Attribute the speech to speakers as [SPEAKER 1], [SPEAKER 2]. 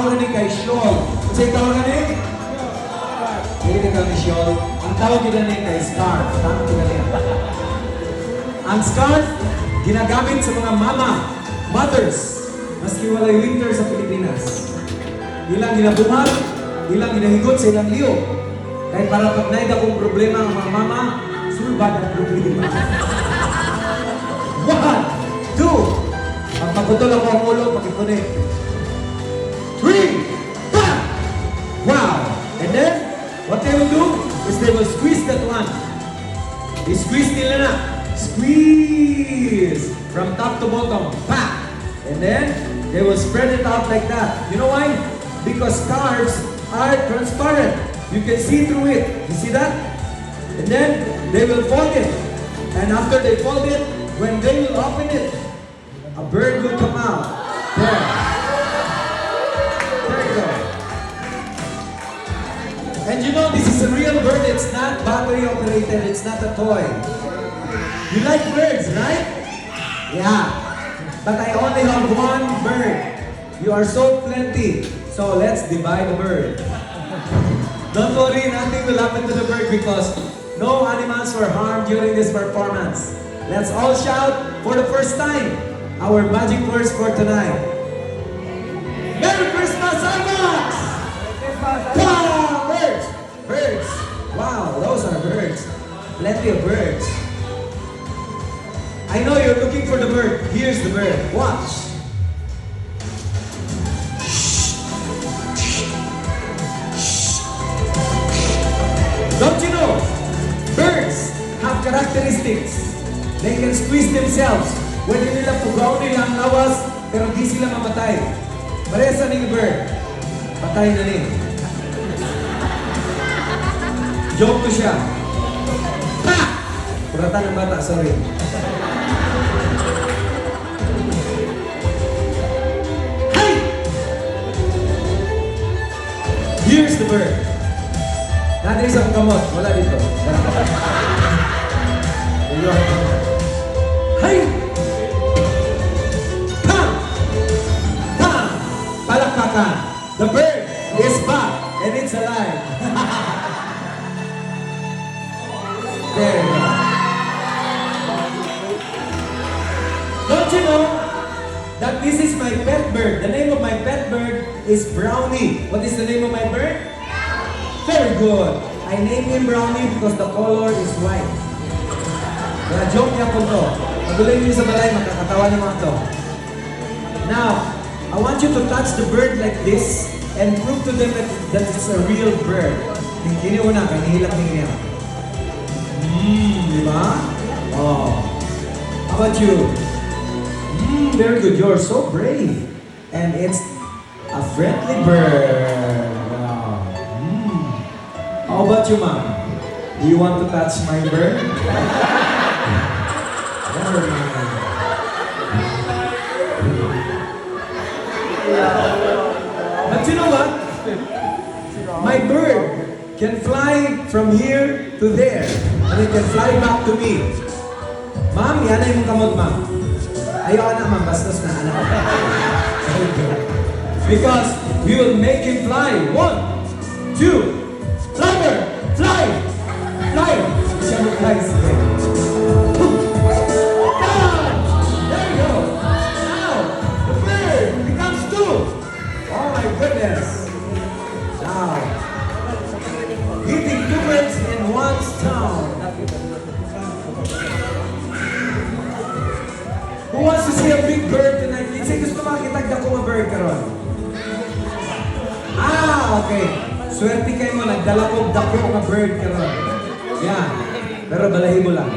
[SPEAKER 1] tawag ni kay Shawl. Kasi tawag ni? Hindi ka ni Shawl. Ang tawag nila ni kay scarf. Tama nila niya. Ang scarf, ginagamit sa mga mothers. Maski walay winter sa Pilipinas. Ilang ginabuhat, ilang ginahigot sa ilang liyo. Kahit para pag naida kong problema ang mga mama, sulbad ang problema. 1, 2, pagpaputol ako ang ulo, pakipunin. 3, bam! Wow! And then, what they will do is they will squeeze that one. I-squeeze nila na. Squeeze! From top to bottom. Pa! And then, they will spread it out like that. You know why? Because scarves are transparent. You can see through it. You see that? And then, they will fold it. And after they fold it, when they will open it, a bird will come out. There. There you go. And you know, this is a real bird. It's not battery operated. It's not a toy. You like birds, right? Yeah. But I only have one bird. You are so plenty. So let's divide the bird. Don't worry, nothing will happen to the bird because no animals were harmed during this performance. Let's all shout for the first time our magic words for tonight. Merry Christmas, Armax! Wow, birds! Birds! Wow, those are birds. Plenty of birds. I know you're looking for the bird. Here's the bird. Watch. Don't you know? Birds have characteristics. They can squeeze themselves. Pwede nila pugaw nila ang lawas, pero di sila mamatay. Parehas na ning bird. Patay na rin. Joke ko siya. Ha! Puratan ng bata, sorry. Hey! Here's the bird. Natin isang kamot. Wala dito. Hey! Pam! Pam! Palakpakan. The bird is back and it's alive. There you go. Don't you know that this is my pet bird? The name of my pet bird is Brownie. What is the name of my bird? Very good. I named him Brownie because the color is white. Kaya joke niya po to. Pagulay niyo sa balay, makakatawa ng mga to. Now, I want you to touch the bird like this and prove to them that it's a real bird. Hindi niyo una, kanihilak niyo. Di ba? Oh. How about you? Very good. You're so brave. And it's a friendly bird. Wow. How about you, ma'am? Do you want to touch my bird? Never mind. But you know what? My bird can fly from here to there. And it can fly back to me. Ma'am, yan ay mong kamot, ma'am. Ayaw na, ma'am. Bastos na, anak. Because we will make him fly. 1, 2, fly, bird! Fly! Fly! Siya mo fly. Sige. There you go. Now, the bird becomes 2. Oh my goodness. Now, hitting 2 birds in one stone. Who wants to see a big bird tonight? Lindsay, gusto makakitagda ko mga bird karon. Okay. Swerte kayo mo, nagdala ko dako mga bird karon. Yeah. Pero balahibo lang.